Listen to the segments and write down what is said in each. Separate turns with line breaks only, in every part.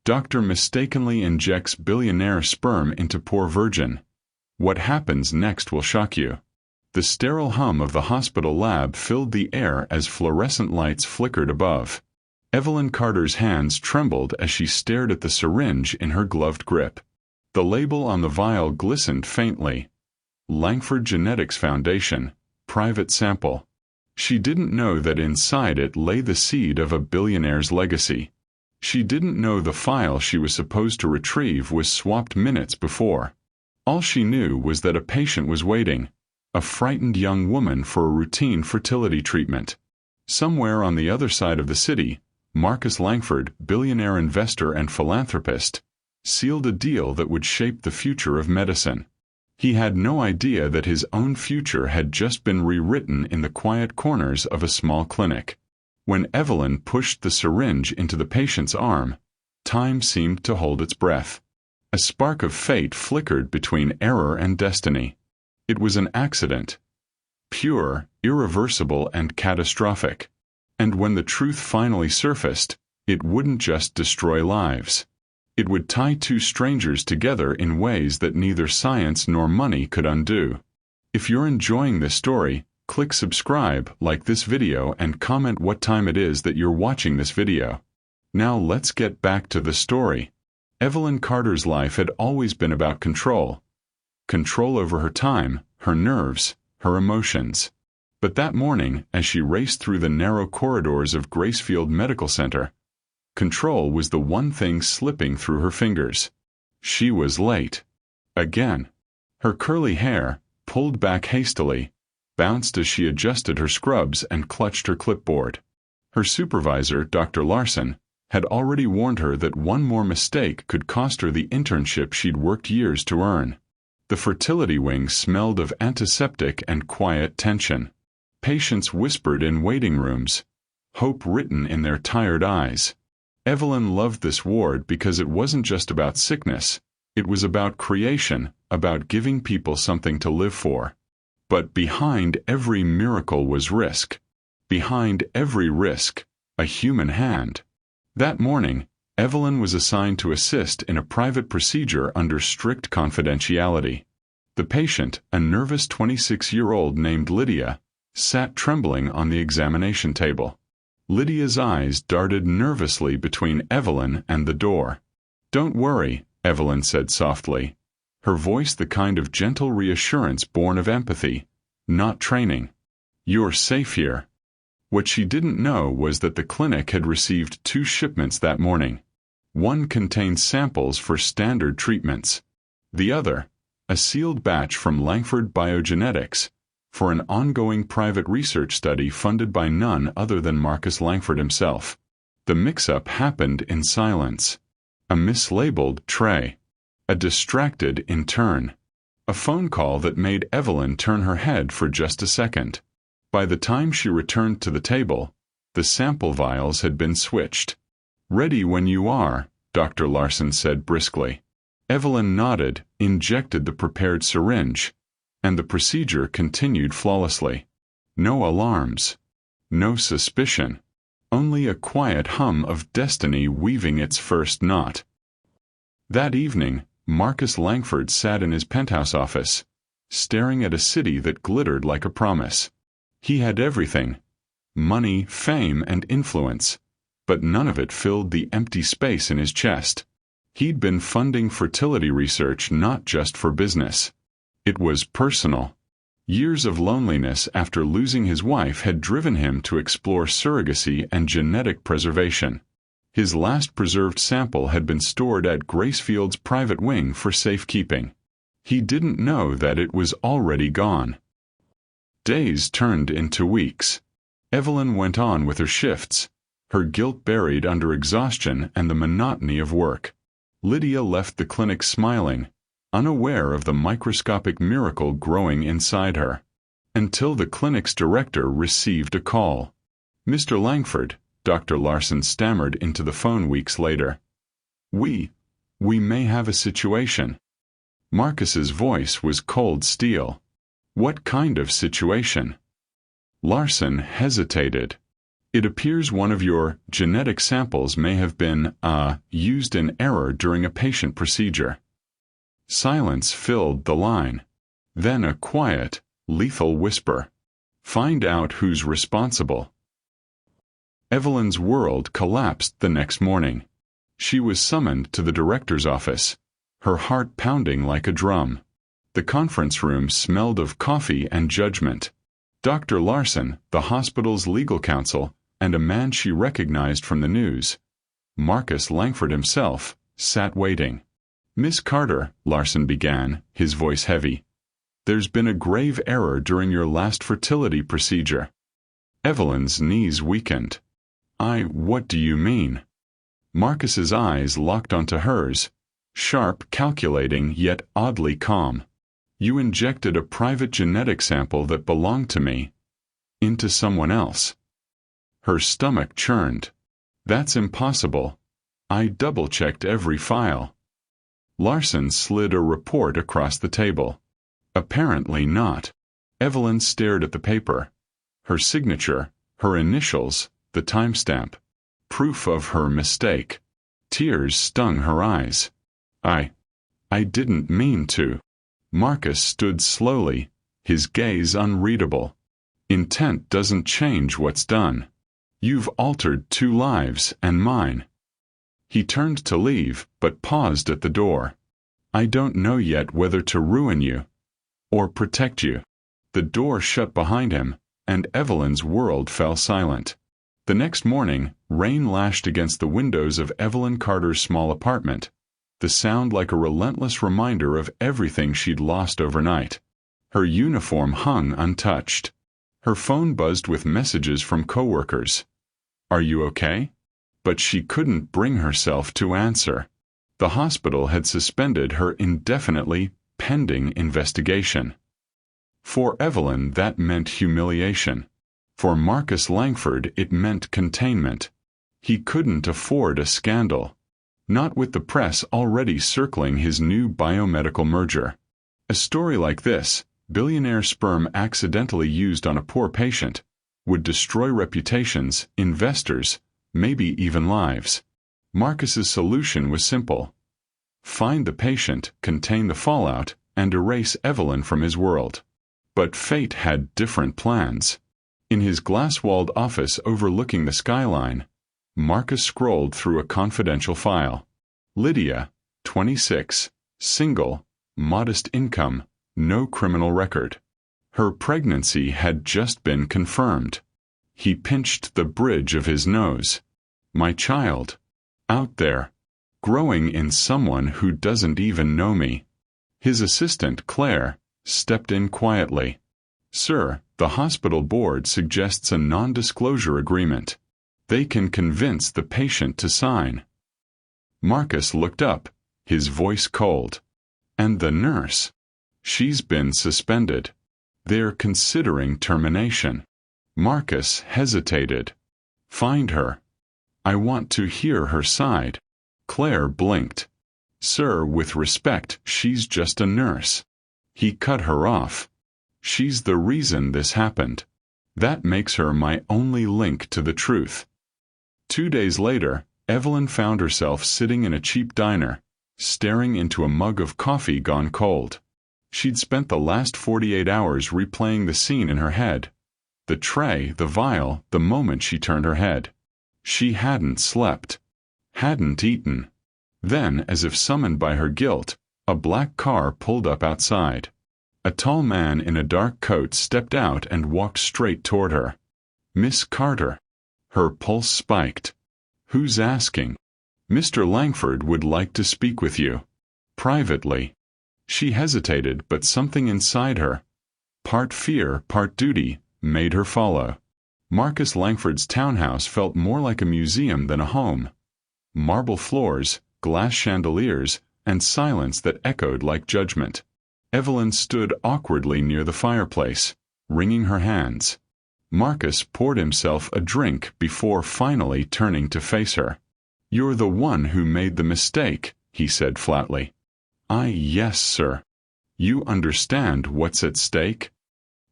Doctor mistakenly injects billionaire sperm into poor virgin. What happens next will shock you. The sterile hum of the hospital lab filled the air as fluorescent lights flickered above. Evelyn Carter's hands trembled as she stared at the syringe in her gloved grip. The label on the vial glistened faintly. Langford Genetics Foundation, private sample. She didn't know that inside it lay the seed of a billionaire's legacy. She didn't know the file she was supposed to retrieve was swapped minutes before. All she knew was that a patient was waiting, a frightened young woman for a routine fertility treatment. Somewhere on the other side of the city, Marcus Langford, billionaire investor and philanthropist, sealed a deal that would shape the future of medicine. He had no idea that his own future had just been rewritten in the quiet corners of a small clinic. When Evelyn pushed the syringe into the patient's arm, time seemed to hold its breath. A spark of fate flickered between error and destiny. It was an accident. Pure, irreversible, and catastrophic. And when the truth finally surfaced, it wouldn't just destroy lives. It would tie two strangers together in ways that neither science nor money could undo. If you're enjoying this story, click subscribe, like this video, and comment what time it is that you're watching this video. Now let's get back to the story. Evelyn Carter's life had always been about control. Control over her time, her nerves, her emotions. But that morning, as she raced through the narrow corridors of Gracefield Medical Center, control was the one thing slipping through her fingers. She was late. Again. Her curly hair, pulled back hastily, bounced as she adjusted her scrubs and clutched her clipboard. Her supervisor, Dr. Larson, had already warned her that one more mistake could cost her the internship she'd worked years to earn. The fertility wing smelled of antiseptic and quiet tension. Patients whispered in waiting rooms, hope written in their tired eyes. Evelyn loved this ward because it wasn't just about sickness, it was about creation, about giving people something to live for. But behind every miracle was risk. Behind every risk, a human hand. That morning, Evelyn was assigned to assist in a private procedure under strict confidentiality. The patient, a nervous 26-year-old named Lydia, sat trembling on the examination table. Lydia's eyes darted nervously between Evelyn and the door. "Don't worry," Evelyn said softly, her voice the kind of gentle reassurance born of empathy, not training. "You're safe here." What she didn't know was that the clinic had received 2 shipments that morning. One contained samples for standard treatments. The other, a sealed batch from Langford Biogenetics, for an ongoing private research study funded by none other than Marcus Langford himself. The mix-up happened in silence. A mislabeled tray. A distracted intern. A phone call that made Evelyn turn her head for just a second. By the time she returned to the table, the sample vials had been switched. "Ready when you are," Dr. Larson said briskly. Evelyn nodded, injected the prepared syringe, and the procedure continued flawlessly. No alarms. No suspicion. Only a quiet hum of destiny weaving its first knot. That evening, Marcus Langford sat in his penthouse office, staring at a city that glittered like a promise. He had everything: money, fame, and influence, but none of it filled the empty space in his chest. He'd been funding fertility research not just for business. It was personal. Years of loneliness after losing his wife had driven him to explore surrogacy and genetic preservation. His last preserved sample had been stored at Gracefield's private wing for safekeeping. He didn't know that it was already gone. Days turned into weeks. Evelyn went on with her shifts, her guilt buried under exhaustion and the monotony of work. Lydia left the clinic smiling, unaware of the microscopic miracle growing inside her. Until the clinic's director received a call. "Mr. Langford," Dr. Larson stammered into the phone weeks later. We may have a situation." Marcus's voice was cold steel. "What kind of situation?" Larson hesitated. It appears one of your genetic samples may have been, used in error during a patient procedure. Silence filled the line. Then a quiet, lethal whisper. Find out who's responsible. Evelyn's world collapsed the next morning. She was summoned to the director's office, her heart pounding like a drum. The conference room smelled of coffee and judgment. Dr. Larson, the hospital's legal counsel, and a man she recognized from the news, Marcus Langford himself, sat waiting. Miss Carter, Larson began, his voice heavy. There's been a grave error during your last fertility procedure. Evelyn's knees weakened. What do you mean? Marcus's eyes locked onto hers, sharp, calculating, yet oddly calm. You injected a private genetic sample that belonged to me into someone else. Her stomach churned. That's impossible. I double-checked every file. Larson slid a report across the table. Apparently not. Evelyn stared at the paper. Her signature, her initials, the timestamp. Proof of her mistake. Tears stung her eyes. I didn't mean to. Marcus stood slowly, his gaze unreadable. Intent doesn't change what's done. You've altered 2 lives and mine. He turned to leave, but paused at the door. I don't know yet whether to ruin you or protect you. The door shut behind him, and Evelyn's world fell silent. The next morning, rain lashed against the windows of Evelyn Carter's small apartment, the sound like a relentless reminder of everything she'd lost overnight. Her uniform hung untouched. Her phone buzzed with messages from coworkers. Are you okay? But she couldn't bring herself to answer. The hospital had suspended her indefinitely, pending investigation. For Evelyn, that meant humiliation. For Marcus Langford, it meant containment. He couldn't afford a scandal. Not with the press already circling his new biomedical merger. A story like this, billionaire sperm accidentally used on a poor patient, would destroy reputations, investors, maybe even lives. Marcus's solution was simple. Find the patient, contain the fallout, and erase Evelyn from his world. But fate had different plans. In his glass-walled office overlooking the skyline, Marcus scrolled through a confidential file. Lydia, 26, single, modest income, no criminal record. Her pregnancy had just been confirmed. He pinched the bridge of his nose. My child. Out there. Growing in someone who doesn't even know me. His assistant, Claire, stepped in quietly. Sir, the hospital board suggests a non-disclosure agreement. They can convince the patient to sign. Marcus looked up, his voice cold. And the nurse? She's been suspended. They're considering termination. Marcus hesitated. Find her. I want to hear her side. Claire blinked. Sir, with respect, she's just a nurse. He cut her off. She's the reason this happened. That makes her my only link to the truth. 2 days later, Evelyn found herself sitting in a cheap diner, staring into a mug of coffee gone cold. She'd spent the last 48 hours replaying the scene in her head. The tray, the vial, the moment she turned her head. She hadn't slept. Hadn't eaten. Then, as if summoned by her guilt, a black car pulled up outside. A tall man in a dark coat stepped out and walked straight toward her. Miss Carter. Her pulse spiked. Who's asking? Mr. Langford would like to speak with you. Privately. She hesitated, but something inside her, part fear, part duty, made her follow. Marcus Langford's townhouse felt more like a museum than a home. Marble floors, glass chandeliers, and silence that echoed like judgment. Evelyn stood awkwardly near the fireplace, wringing her hands. Marcus poured himself a drink before finally turning to face her. You're the one who made the mistake, he said flatly. Yes, sir. You understand what's at stake?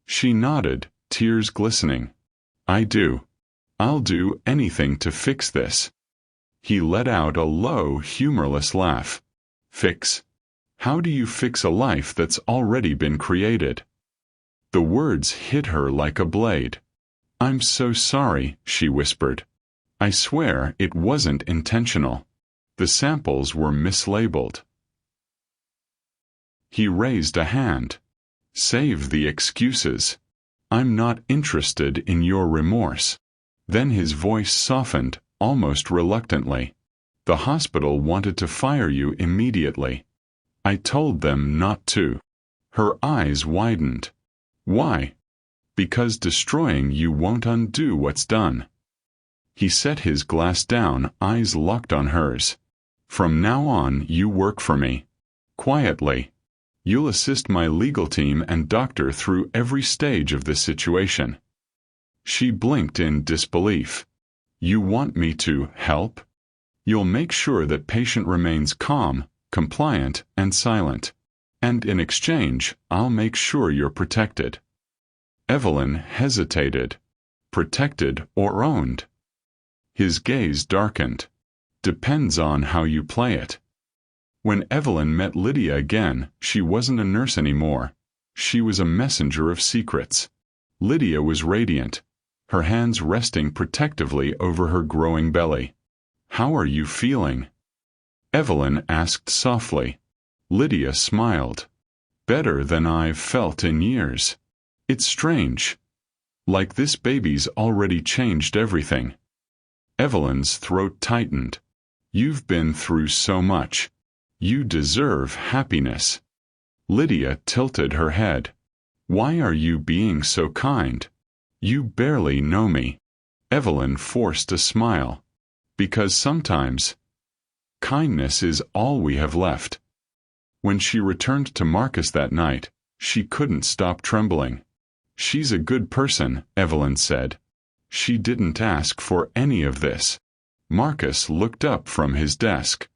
She nodded, tears glistening. I do. I'll do anything to fix this." He let out a low, humorless laugh. "Fix? How do you fix a life that's already been created?" The words hit her like a blade. "I'm so sorry," she whispered. "I swear it wasn't intentional. The samples were mislabeled." He raised a hand. "Save the excuses. I'm not interested in your remorse." Then his voice softened, almost reluctantly. "The hospital wanted to fire you immediately. I told them not to." Her eyes widened. "Why?" "Because destroying you won't undo what's done." He set his glass down, eyes locked on hers. "From now on, you work for me. Quietly. You'll assist my legal team and doctor through every stage of this situation." She blinked in disbelief. "You want me to help?" "You'll make sure that patient remains calm, compliant, and silent. And in exchange, I'll make sure you're protected." Evelyn hesitated. Protected or owned? His gaze darkened. "Depends on how you play it." When Evelyn met Lydia again, she wasn't a nurse anymore. She was a messenger of secrets. Lydia was radiant, her hands resting protectively over her growing belly. "How are you feeling?" Evelyn asked softly. Lydia smiled. "Better than I've felt in years. It's strange. Like this baby's already changed everything." Evelyn's throat tightened. "You've been through so much. You deserve happiness." Lydia tilted her head. "Why are you being so kind? You barely know me." Evelyn forced a smile. "Because sometimes kindness is all we have left." When she returned to Marcus that night, she couldn't stop trembling. "She's a good person," Evelyn said. "She didn't ask for any of this." Marcus looked up from his desk.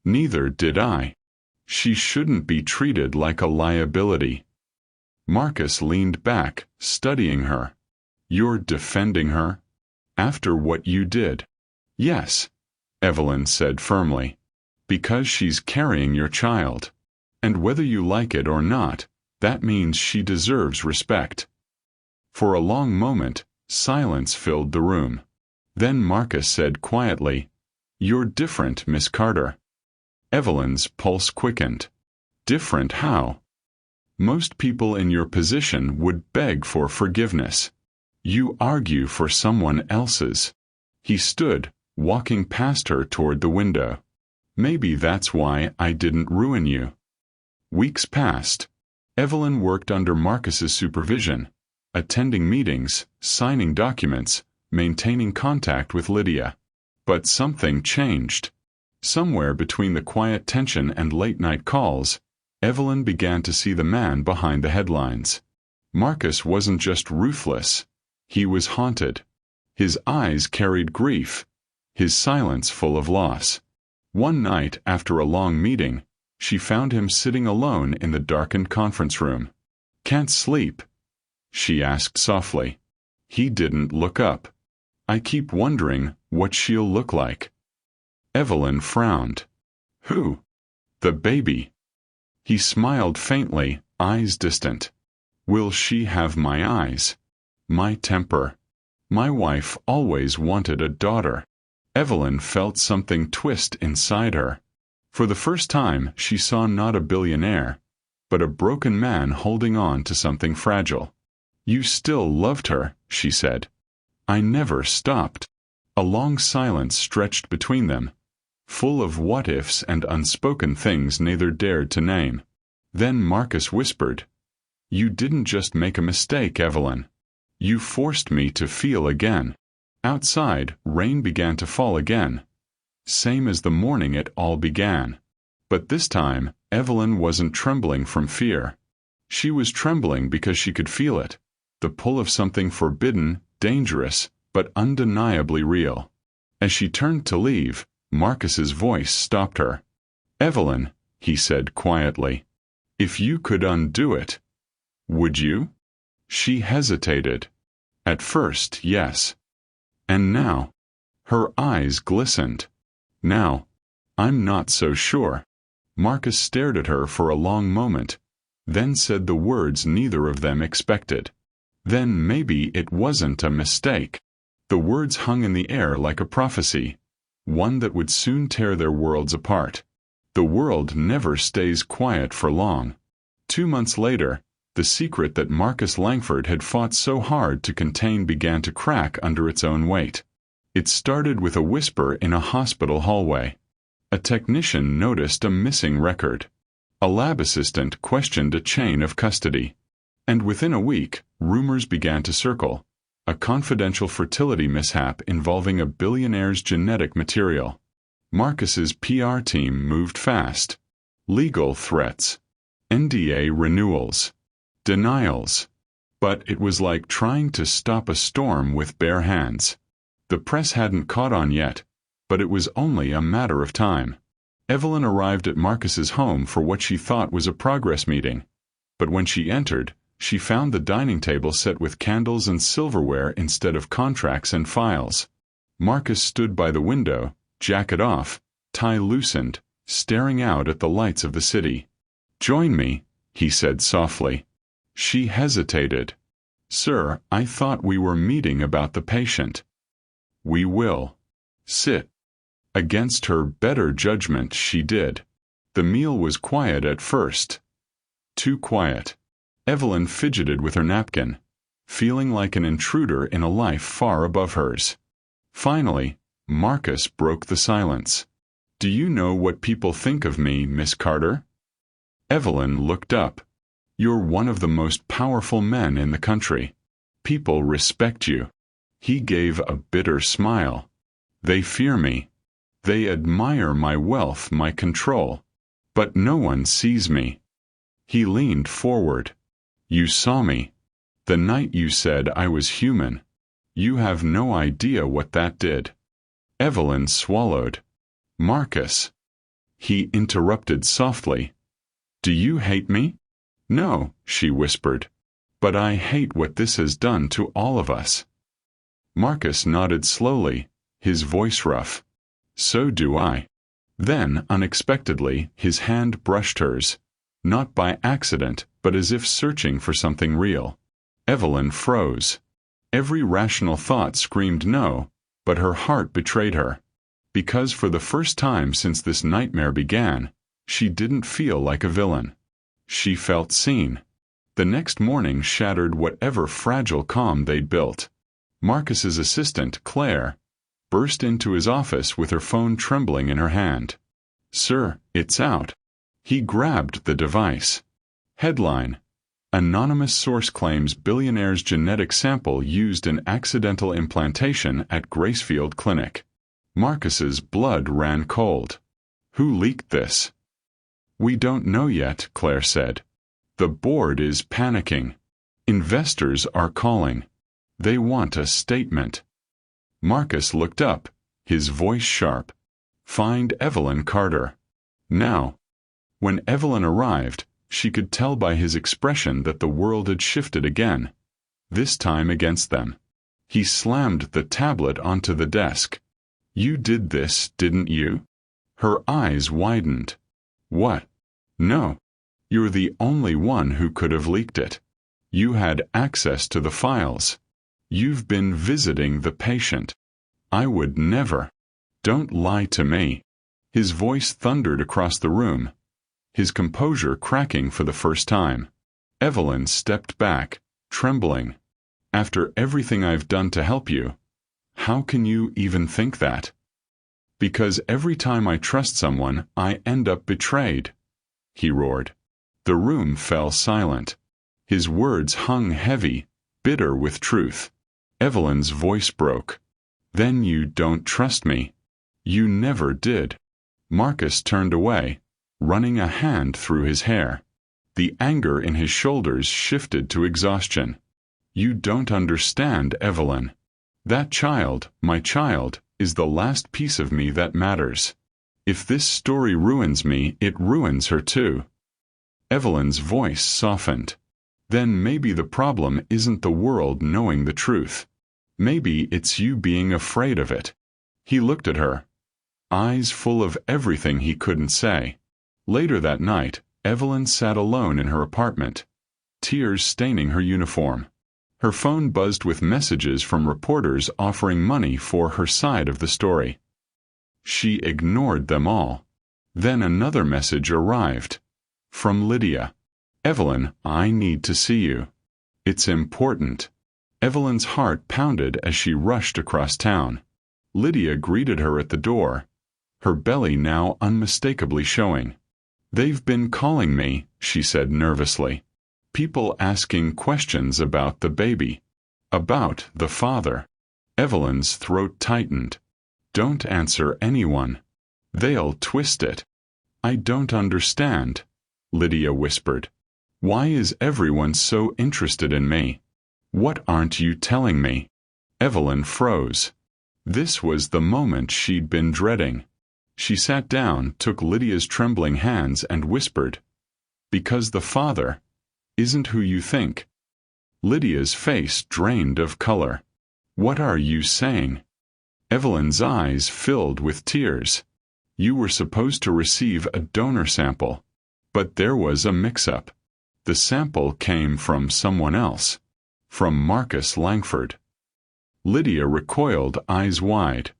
"Neither did I. She shouldn't be treated like a liability." Marcus leaned back, studying her. "You're defending her? After what you did?" "Yes," Evelyn said firmly. "Because she's carrying your child. And whether you like it or not, that means she deserves respect." For a long moment, silence filled the room. Then Marcus said quietly, "You're different, Miss Carter." Evelyn's pulse quickened. "Different how?" "Most people in your position would beg for forgiveness. You argue for someone else's." He stood, walking past her toward the window. "Maybe that's why I didn't ruin you." Weeks passed. Evelyn worked under Marcus's supervision, attending meetings, signing documents, maintaining contact with Lydia. But something changed. Somewhere between the quiet tension and late-night calls, Evelyn began to see the man behind the headlines. Marcus wasn't just ruthless. He was haunted. His eyes carried grief, his silence full of loss. One night, after a long meeting, she found him sitting alone in the darkened conference room. "Can't sleep?" she asked softly. He didn't look up. "I keep wondering what she'll look like." Evelyn frowned. "Who?" "The baby." He smiled faintly, eyes distant. "Will she have my eyes? My temper? My wife always wanted a daughter." Evelyn felt something twist inside her. For the first time, she saw not a billionaire, but a broken man holding on to something fragile. "You still loved her," she said. "I never stopped." A long silence stretched between them, full of what-ifs and unspoken things neither dared to name. Then Marcus whispered, "You didn't just make a mistake, Evelyn. You forced me to feel again." Outside, rain began to fall again, same as the morning it all began. But this time, Evelyn wasn't trembling from fear. She was trembling because she could feel it, the pull of something forbidden, dangerous, but undeniably real. As she turned to leave, Marcus's voice stopped her. "Evelyn," he said quietly, "if you could undo it, would you?" She hesitated. "At first, yes." And now? Her eyes glistened. Now? I'm not so sure. Marcus stared at her for a long moment, then said the words neither of them expected. Then maybe it wasn't a mistake. The words hung in the air like a prophecy, one that would soon tear their worlds apart. The world never stays quiet for long. 2 months later, the secret that Marcus Langford had fought so hard to contain began to crack under its own weight. It started with a whisper in a hospital hallway. A technician noticed a missing record. A lab assistant questioned a chain of custody. And within a week, rumors began to circle. A confidential fertility mishap involving a billionaire's genetic material. Marcus's PR team moved fast. Legal threats. NDA renewals. Denials. But it was like trying to stop a storm with bare hands. The press hadn't caught on yet, but it was only a matter of time. Evelyn arrived at Marcus's home for what she thought was a progress meeting. But when she entered, she found the dining table set with candles and silverware instead of contracts and files. Marcus stood by the window, jacket off, tie loosened, staring out at the lights of the city. "Join me," he said softly. She hesitated. "Sir, I thought we were meeting about the patient." "We will. Sit." Against her better judgment, she did. The meal was quiet at first. Too quiet. Evelyn fidgeted with her napkin, feeling like an intruder in a life far above hers. Finally, Marcus broke the silence. "Do you know what people think of me, Miss Carter?" Evelyn looked up. "You're one of the most powerful men in the country. People respect you." He gave a bitter smile. "They fear me. They admire my wealth, my control. But no one sees me." He leaned forward. "You saw me. The night you said I was human. You have no idea what that did." Evelyn swallowed. "Marcus." He interrupted softly. "Do you hate me?" "No," she whispered. "But I hate what this has done to all of us." Marcus nodded slowly, his voice rough. "So do I." Then, unexpectedly, his hand brushed hers, not by accident, but as if searching for something real. Evelyn froze. Every rational thought screamed no, but her heart betrayed her. Because for the first time since this nightmare began, she didn't feel like a villain. She felt seen. The next morning shattered whatever fragile calm they'd built. Marcus's assistant, Claire, burst into his office with her phone trembling in her hand. "Sir, it's out." He grabbed the device. Headline: Anonymous source claims billionaire's genetic sample used in accidental implantation at Gracefield Clinic. Marcus's blood ran cold. "Who leaked this?" "We don't know yet," Claire said. "The board is panicking. Investors are calling. They want a statement." Marcus looked up, his voice sharp. "Find Evelyn Carter. Now." When Evelyn arrived, she could tell by his expression that the world had shifted again, this time against them. He slammed the tablet onto the desk. "You did this, didn't you?" Her eyes widened. "What? No. You're the only one who could have leaked it. You had access to the files. You've been visiting the patient. I would never. Don't lie to me." His voice thundered across the room, his composure cracking for the first time. Evelyn stepped back, trembling. "After everything I've done to help you, how can you even think that?" "Because every time I trust someone, I end up betrayed," he roared. The room fell silent. His words hung heavy, bitter with truth. Evelyn's voice broke. "Then you don't trust me. You never did." Marcus turned away, running a hand through his hair. The anger in his shoulders shifted to exhaustion. "You don't understand, Evelyn. That child, my child, is the last piece of me that matters. If this story ruins me, it ruins her too." Evelyn's voice softened. "Then maybe the problem isn't the world knowing the truth. Maybe it's you being afraid of it. He looked at her, eyes full of everything he couldn't say. Later that night, Evelyn sat alone in her apartment, tears staining her uniform. Her phone buzzed with messages from reporters offering money for her side of the story. She ignored them all. Then another message arrived. From Lydia. Evelyn, I need to see you. It's important. Evelyn's heart pounded as she rushed across town. Lydia greeted her at the door, her belly now unmistakably showing. They've been calling me, she said nervously. People asking questions about the baby. About the father. Evelyn's throat tightened. Don't answer anyone. They'll twist it. I don't understand, Lydia whispered. Why is everyone so interested in me? What aren't you telling me? Evelyn froze. This was the moment she'd been dreading. She sat down, took Lydia's trembling hands, and whispered, Because the father isn't who you think. Lydia's face drained of color. What are you saying? Evelyn's eyes filled with tears. You were supposed to receive a donor sample. But there was a mix-up. The sample came from someone else. From Marcus Langford. Lydia recoiled, eyes wide.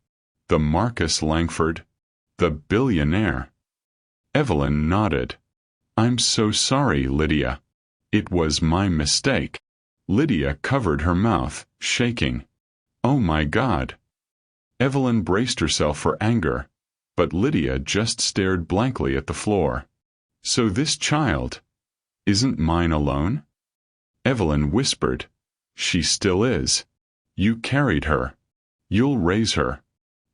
The Marcus Langford? The billionaire? Evelyn nodded. I'm so sorry, Lydia. It was my mistake. Lydia covered her mouth, shaking. Oh my God. Evelyn braced herself for anger, but Lydia just stared blankly at the floor. So this child isn't mine alone? Evelyn whispered. She still is. You carried her. You'll raise her.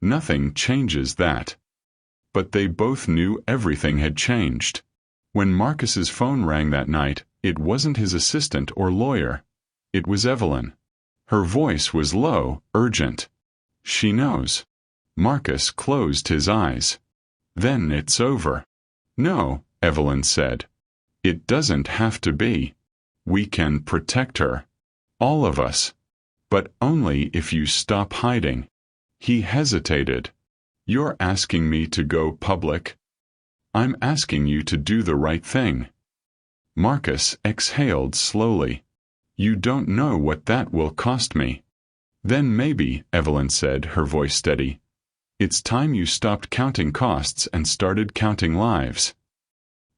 Nothing changes that. But they both knew everything had changed. When Marcus's phone rang that night, it wasn't his assistant or lawyer. It was Evelyn. Her voice was low, urgent. She knows. Marcus closed his eyes. Then it's over. No, Evelyn said. It doesn't have to be. We can protect her. All of us. But only if you stop hiding. He hesitated. You're asking me to go public? I'm asking you to do the right thing. Marcus exhaled slowly. You don't know what that will cost me. Then maybe, Evelyn said, her voice steady. It's time you stopped counting costs and started counting lives.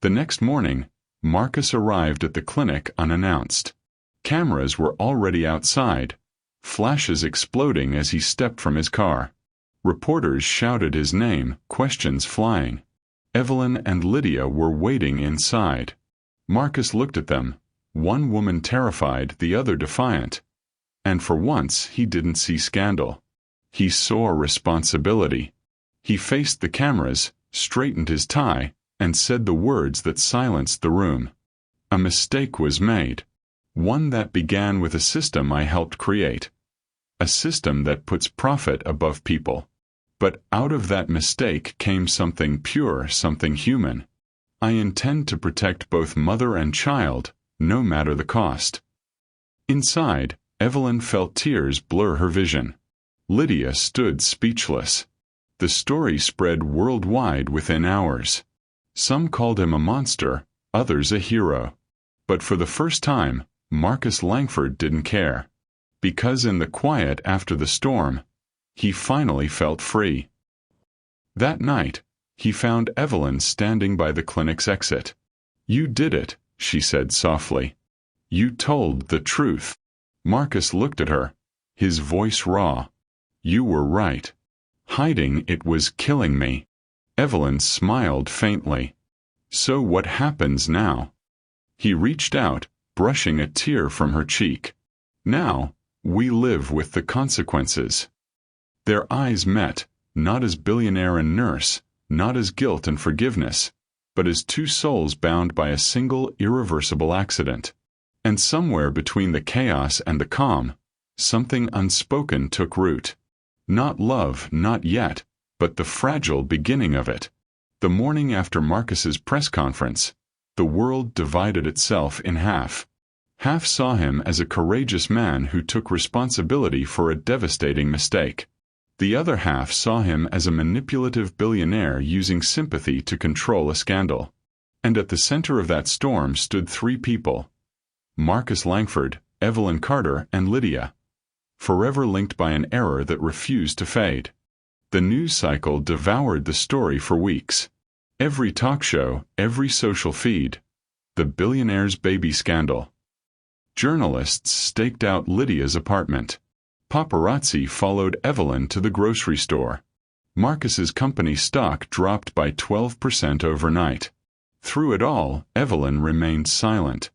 The next morning, Marcus arrived at the clinic unannounced. Cameras were already outside, flashes exploding as he stepped from his car. Reporters shouted his name, questions flying. Evelyn and Lydia were waiting inside. Marcus looked at them, one woman terrified, the other defiant. And for once he didn't see scandal. He saw responsibility. He faced the cameras, straightened his tie, and said the words that silenced the room. A mistake was made. One that began with a system I helped create. A system that puts profit above people. But out of that mistake came something pure, something human. I intend to protect both mother and child, no matter the cost. Inside, Evelyn felt tears blur her vision. Lydia stood speechless. The story spread worldwide within hours. Some called him a monster, others a hero. But for the first time, Marcus Langford didn't care. Because in the quiet after the storm, he finally felt free. That night, he found Evelyn standing by the clinic's exit. You did it, she said softly. You told the truth. Marcus looked at her, his voice raw. You were right. Hiding it was killing me. Evelyn smiled faintly. So what happens now? He reached out, brushing a tear from her cheek. Now, we live with the consequences. Their eyes met, not as billionaire and nurse, not as guilt and forgiveness, but as two souls bound by a single irreversible accident. And somewhere between the chaos and the calm, something unspoken took root. Not love, not yet, but the fragile beginning of it. The morning after Marcus's press conference, the world divided itself in half. Half saw him as a courageous man who took responsibility for a devastating mistake. The other half saw him as a manipulative billionaire using sympathy to control a scandal. And at the center of that storm stood three people: Marcus Langford, Evelyn Carter, and Lydia, forever linked by an error that refused to fade. The news cycle devoured the story for weeks. Every talk show, every social feed. The billionaire's baby scandal. Journalists staked out Lydia's apartment. Paparazzi followed Evelyn to the grocery store. Marcus's company stock dropped by 12% overnight. Through it all, Evelyn remained silent.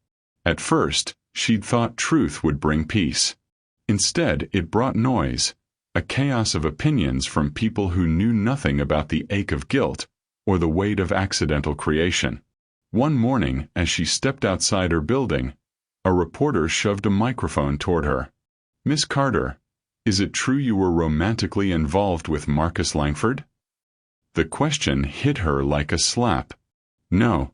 At first, she'd thought truth would bring peace. Instead, it brought noise, a chaos of opinions from people who knew nothing about the ache of guilt or the weight of accidental creation. One morning, as she stepped outside her building, a reporter shoved a microphone toward her. "Miss Carter, is it true you were romantically involved with Marcus Langford?" The question hit her like a slap. "No.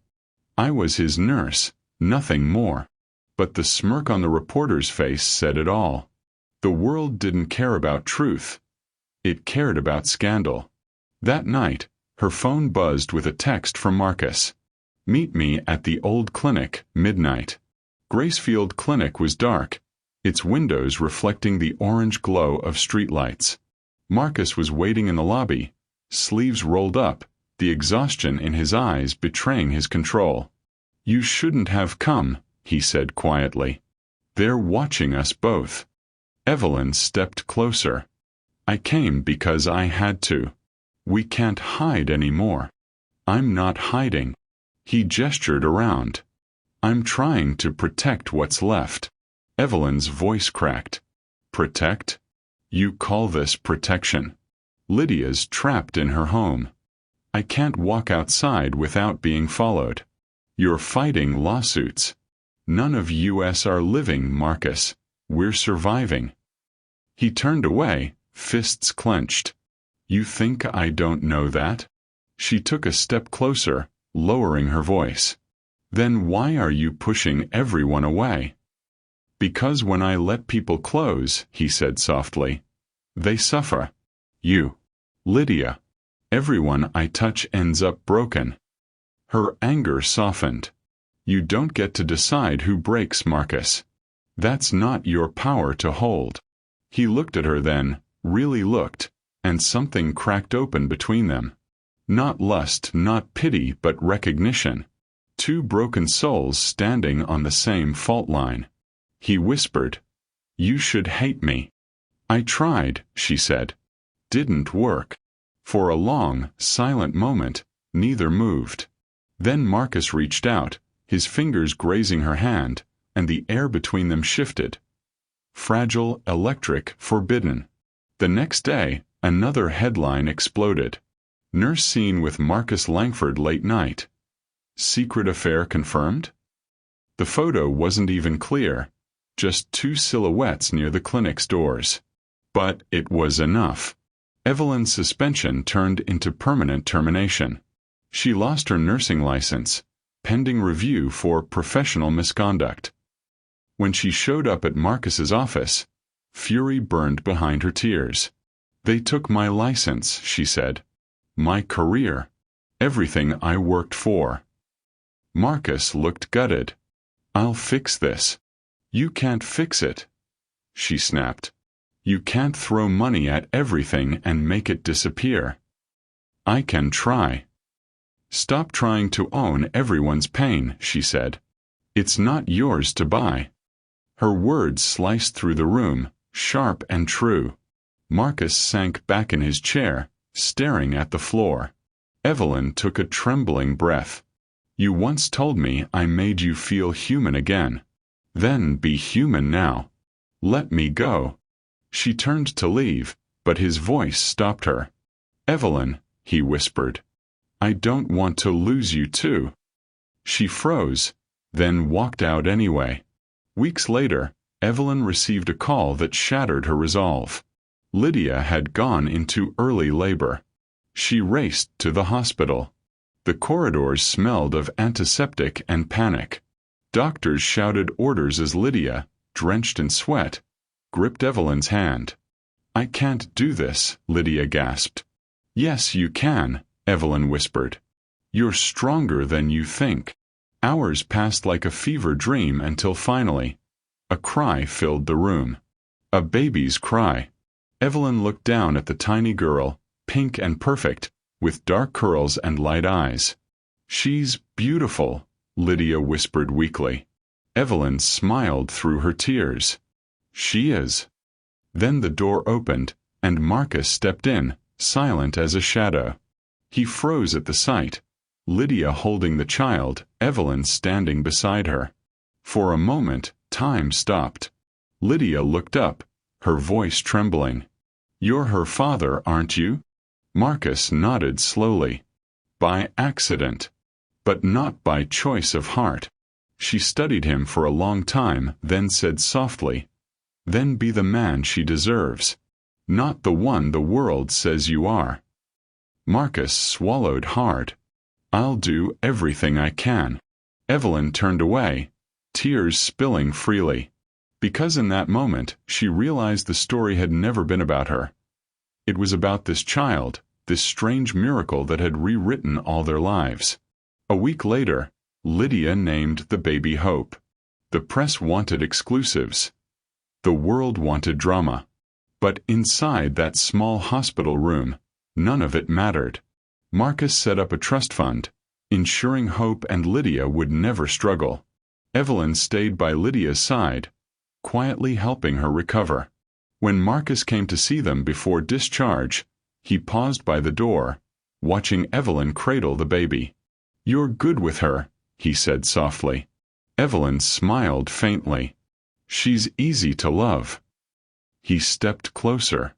I was his nurse, nothing more." But the smirk on the reporter's face said it all. The world didn't care about truth. It cared about scandal. That night, her phone buzzed with a text from Marcus. "Meet me at the old clinic, midnight." Gracefield Clinic was dark, its windows reflecting the orange glow of streetlights. Marcus was waiting in the lobby, sleeves rolled up, the exhaustion in his eyes betraying his control. "You shouldn't have come," he said quietly. "They're watching us both." Evelyn stepped closer. "I came because I had to. We can't hide anymore." "I'm not hiding." He gestured around. "I'm trying to protect what's left." Evelyn's voice cracked. "Protect? You call this protection? Lydia's trapped in her home. I can't walk outside without being followed. You're fighting lawsuits. None of us are living, Marcus. We're surviving." He turned away, fists clenched. "You think I don't know that?" She took a step closer, lowering her voice. "Then why are you pushing everyone away?" "Because when I let people close," he said softly, "they suffer. You. Lydia. Everyone I touch ends up broken." Her anger softened. "You don't get to decide who breaks, Marcus. That's not your power to hold." He looked at her then, really looked, and something cracked open between them. Not lust, not pity, but recognition. Two broken souls standing on the same fault line. He whispered, "You should hate me." "I tried," she said. "Didn't work." For a long, silent moment, neither moved. Then Marcus reached out, his fingers grazing her hand, and the air between them shifted. Fragile, electric, forbidden. The next day, another headline exploded. "Nurse seen with Marcus Langford late night. Secret affair confirmed?" The photo wasn't even clear, just two silhouettes near the clinic's doors. But it was enough. Evelyn's suspension turned into permanent termination. She lost her nursing license, pending review for professional misconduct. When she showed up at Marcus's office, fury burned behind her tears. "They took my license," she said. "My career. Everything I worked for." Marcus looked gutted. "I'll fix this." "You can't fix it," she snapped. "You can't throw money at everything and make it disappear." "I can try." "Stop trying to own everyone's pain," she said. "It's not yours to buy." Her words sliced through the room, sharp and true. Marcus sank back in his chair, staring at the floor. Evelyn took a trembling breath. "You once told me I made you feel human again. Then be human now. Let me go." She turned to leave, but his voice stopped her. "Evelyn," he whispered, "I don't want to lose you too." She froze, then walked out anyway. Weeks later, Evelyn received a call that shattered her resolve. Lydia had gone into early labor. She raced to the hospital. The corridors smelled of antiseptic and panic. Doctors shouted orders as Lydia, drenched in sweat, gripped Evelyn's hand. "I can't do this," Lydia gasped. "Yes, you can," Evelyn whispered. "You're stronger than you think." Hours passed like a fever dream until finally, a cry filled the room. A baby's cry. Evelyn looked down at the tiny girl, pink and perfect, with dark curls and light eyes. "She's beautiful," Lydia whispered weakly. Evelyn smiled through her tears. "She is." Then the door opened, and Marcus stepped in, silent as a shadow. He froze at the sight, Lydia holding the child, Evelyn standing beside her. For a moment, time stopped. Lydia looked up, her voice trembling. "You're her father, aren't you?" Marcus nodded slowly. "By accident. But not by choice of heart." She studied him for a long time, then said softly, "Then be the man she deserves. Not the one the world says you are." Marcus swallowed hard. "I'll do everything I can." Evelyn turned away, tears spilling freely. Because in that moment, she realized the story had never been about her. It was about this child, this strange miracle that had rewritten all their lives. A week later, Lydia named the baby Hope. The press wanted exclusives. The world wanted drama. But inside that small hospital room, none of it mattered. Marcus set up a trust fund, ensuring Hope and Lydia would never struggle. Evelyn stayed by Lydia's side, quietly helping her recover. When Marcus came to see them before discharge, he paused by the door, watching Evelyn cradle the baby. "You're good with her," he said softly. Evelyn smiled faintly. "She's easy to love." He stepped closer.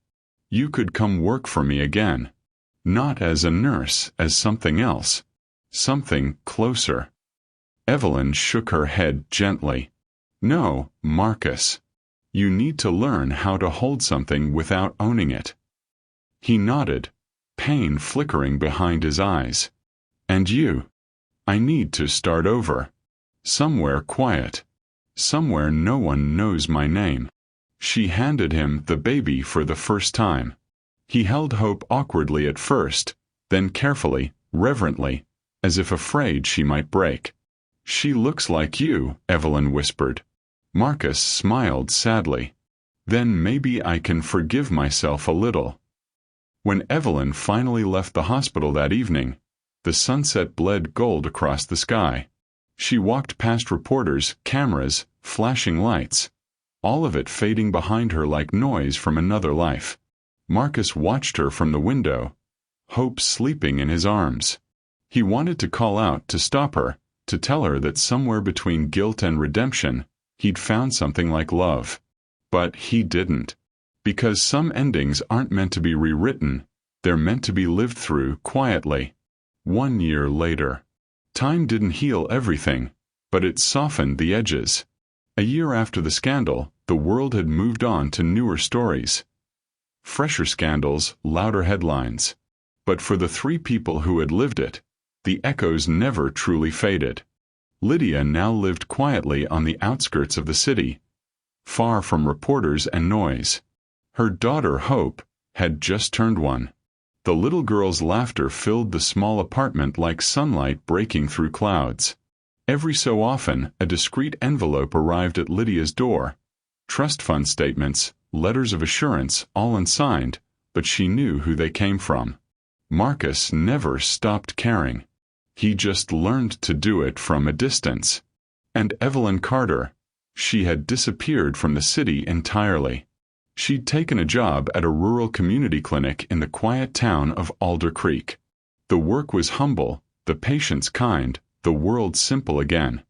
"You could come work for me again. Not as a nurse, as something else. Something closer." Evelyn shook her head gently. "No, Marcus. You need to learn how to hold something without owning it." He nodded, pain flickering behind his eyes. "And you? I need to start over. Somewhere quiet. Somewhere no one knows my name." She handed him the baby for the first time. He held Hope awkwardly at first, then carefully, reverently, as if afraid she might break. "She looks like you," Evelyn whispered. Marcus smiled sadly. "Then maybe I can forgive myself a little." When Evelyn finally left the hospital that evening, the sunset bled gold across the sky. She walked past reporters, cameras, flashing lights, all of it fading behind her like noise from another life. Marcus watched her from the window, Hope sleeping in his arms. He wanted to call out to stop her, to tell her that somewhere between guilt and redemption, he'd found something like love. But he didn't. Because some endings aren't meant to be rewritten, they're meant to be lived through quietly. 1 year later. Time didn't heal everything, but it softened the edges. A year after the scandal, the world had moved on to newer stories. Fresher scandals, louder headlines. But for the 3 people who had lived it, the echoes never truly faded. Lydia now lived quietly on the outskirts of the city, far from reporters and noise. Her daughter, Hope, had just turned 1. The little girl's laughter filled the small apartment like sunlight breaking through clouds. Every so often, a discreet envelope arrived at Lydia's door. Trust fund statements, letters of assurance, all unsigned, but she knew who they came from. Marcus never stopped caring. He just learned to do it from a distance. And Evelyn Carter, she had disappeared from the city entirely. She'd taken a job at a rural community clinic in the quiet town of Alder Creek. The work was humble, the patients kind, the world simple again.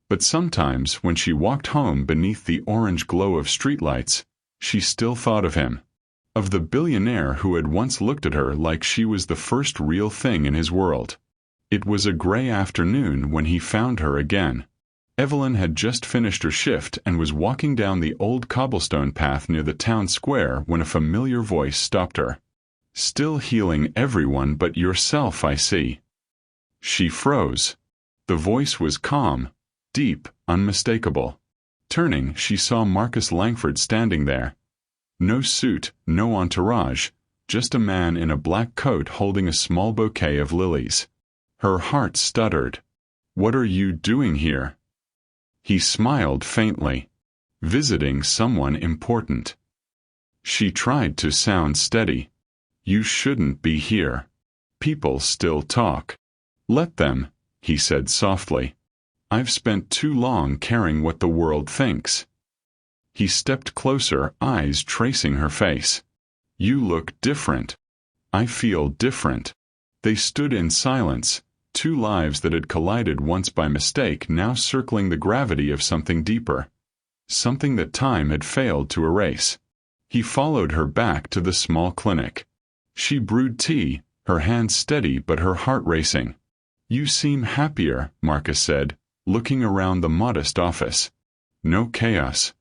But sometimes when she walked home beneath the orange glow of streetlights, she still thought of him. Of the billionaire who had once looked at her like she was the first real thing in his world. It was a gray afternoon when he found her again. Evelyn had just finished her shift and was walking down the old cobblestone path near the town square when a familiar voice stopped her. "Still healing everyone but yourself, I see." She froze. The voice was calm, deep, unmistakable. Turning, she saw Marcus Langford standing there. No suit, no entourage, just a man in a black coat holding a small bouquet of lilies. Her heart stuttered. "What are you doing here?" He smiled faintly. "Visiting someone important." She tried to sound steady. "You shouldn't be here. People still talk." "Let them," he said softly. "I've spent too long caring what the world thinks." He stepped closer, eyes tracing her face. "You look different." "I feel different." They stood in silence, two lives that had collided once by mistake now circling the gravity of something deeper. Something that time had failed to erase. He followed her back to the small clinic. She brewed tea, her hands steady but her heart racing. "You seem happier," Marcus said, looking around the modest office. "No chaos.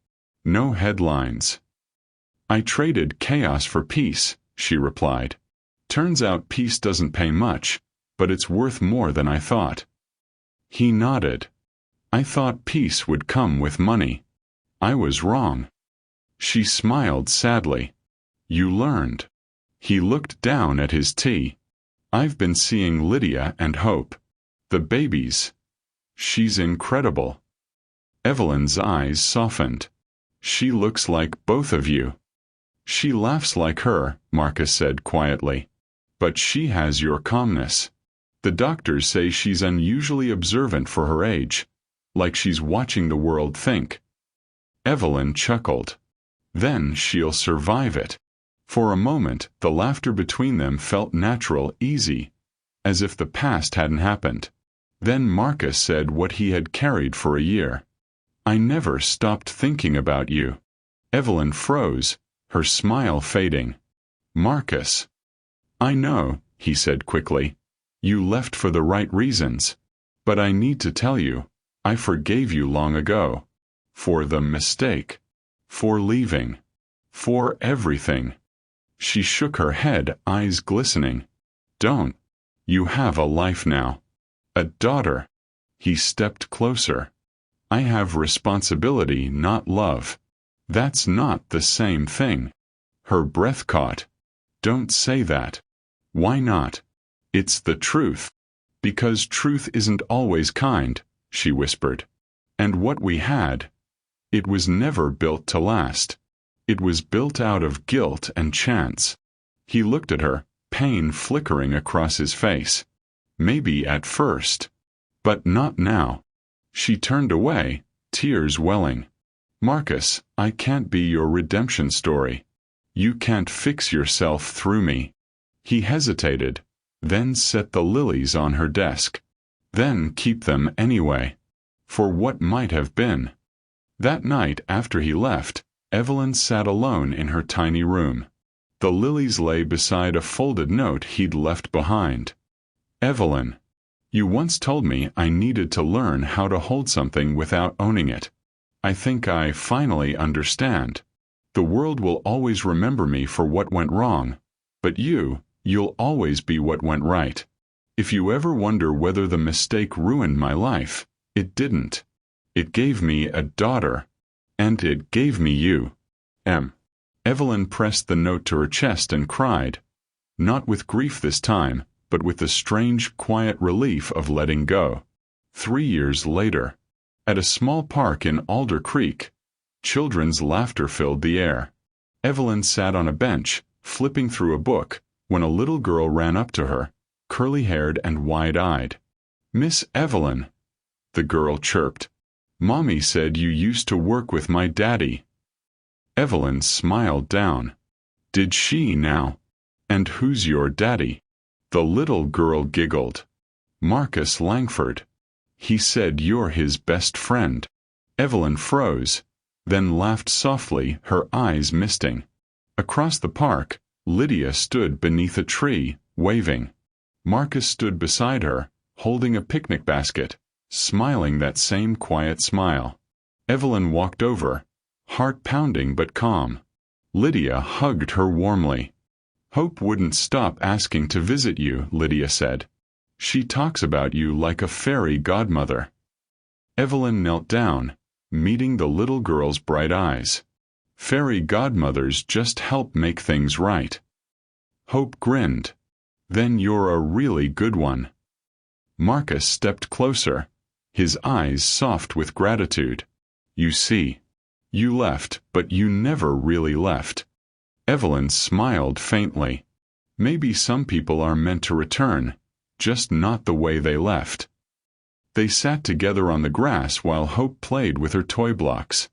No headlines." "I traded chaos for peace," she replied. "Turns out peace doesn't pay much, but it's worth more than I thought." He nodded. "I thought peace would come with money. I was wrong." She smiled sadly. "You learned." He looked down at his tea. "I've been seeing Lydia and Hope. The babies. She's incredible." Evelyn's eyes softened. "She looks like both of you." "She laughs like her," Marcus said quietly. "But she has your calmness. The doctors say she's unusually observant for her age, like she's watching the world think." Evelyn chuckled. "Then she'll survive it." For a moment, the laughter between them felt natural, easy, as if the past hadn't happened. Then Marcus said what he had carried for a year. "I never stopped thinking about you." Evelyn froze, her smile fading. "Marcus." "I know," he said quickly. "You left for the right reasons. But I need to tell you, I forgave you long ago. For the mistake. For leaving. For everything." She shook her head, eyes glistening. "Don't. You have a life now. A daughter." He stepped closer. "I have responsibility, not love." "That's not the same thing." Her breath caught. "Don't say that." "Why not?" "It's the truth." "Because truth isn't always kind," she whispered. "And what we had, it was never built to last. It was built out of guilt and chance." He looked at her, pain flickering across his face. "Maybe at first. But not now." She turned away, tears welling. "Marcus, I can't be your redemption story. You can't fix yourself through me." He hesitated, then set the lilies on her desk. "Then keep them anyway. For what might have been." That night after he left, Evelyn sat alone in her tiny room. The lilies lay beside a folded note he'd left behind. "Evelyn, you once told me I needed to learn how to hold something without owning it. I think I finally understand. The world will always remember me for what went wrong, but you'll always be what went right. If you ever wonder whether the mistake ruined my life, it didn't. It gave me a daughter. And it gave me you. M." Evelyn pressed the note to her chest and cried. Not with grief this time, but with the strange, quiet relief of letting go. 3 years later. At a small park in Alder Creek, children's laughter filled the air. Evelyn sat on a bench, flipping through a book, when a little girl ran up to her, curly-haired and wide-eyed. "Miss Evelyn," the girl chirped. "Mommy said you used to work with my daddy." Evelyn smiled down. "Did she now? And who's your daddy?" The little girl giggled. "Marcus Langford. He said you're his best friend." Evelyn froze, then laughed softly, her eyes misting. Across the park, Lydia stood beneath a tree, waving. Marcus stood beside her, holding a picnic basket, smiling that same quiet smile. Evelyn walked over, heart pounding but calm. Lydia hugged her warmly. "Hope wouldn't stop asking to visit you," Lydia said. "She talks about you like a fairy godmother." Evelyn knelt down, meeting the little girl's bright eyes. Fairy godmothers just help make things right. Hope grinned. Then you're a really good one. Marcus stepped closer, his eyes soft with gratitude. You see, you left, but you never really left. Evelyn smiled faintly. Maybe some people are meant to return, just not the way they left. They sat together on the grass while Hope played with her toy blocks.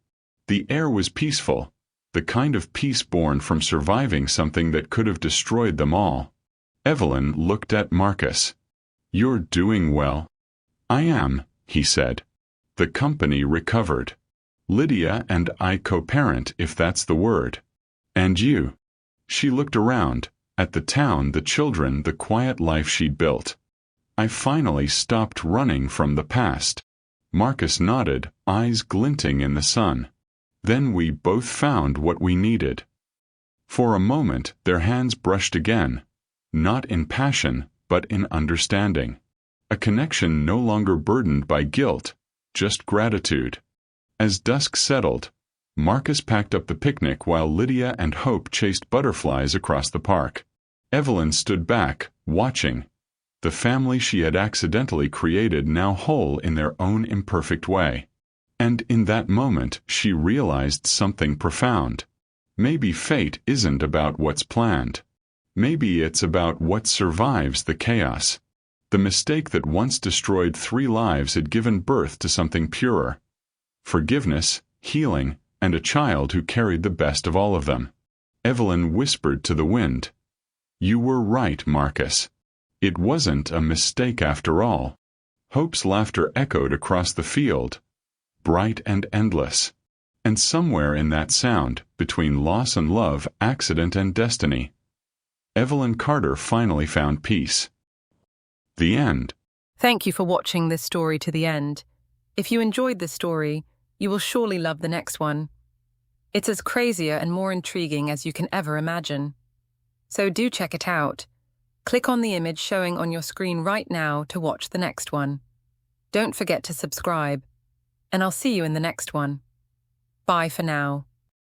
The air was peaceful, the kind of peace born from surviving something that could have destroyed them all. Evelyn looked at Marcus. You're doing well. I am, he said. The company recovered. Lydia and I co-parent, if that's the word. And you? She looked around, at the town, the children, the quiet life she'd built. I finally stopped running from the past. Marcus nodded, eyes glinting in the sun. Then we both found what we needed. For a moment, their hands brushed again, not in passion, but in understanding. A connection no longer burdened by guilt, just gratitude. As dusk settled, Marcus packed up the picnic while Lydia and Hope chased butterflies across the park. Evelyn stood back, watching. The family she had accidentally created now whole in their own imperfect way. And in that moment she realized something profound. Maybe fate isn't about what's planned. Maybe it's about what survives the chaos. The mistake that once destroyed 3 lives had given birth to something purer. Forgiveness, healing, and a child who carried the best of all of them. Evelyn whispered to the wind. You were right, Marcus. It wasn't a mistake after all. Hope's laughter echoed across the field, bright and endless. And somewhere in that sound, between loss and love, accident and destiny, Evelyn Carter finally found peace. The end.
Thank you for watching this story to the end. If you enjoyed this story, you will surely love the next one. It's as crazier and more intriguing as you can ever imagine. So do check it out. Click on the image showing on your screen right now to watch the next one. Don't forget to subscribe, and I'll see you in the next one. Bye for now.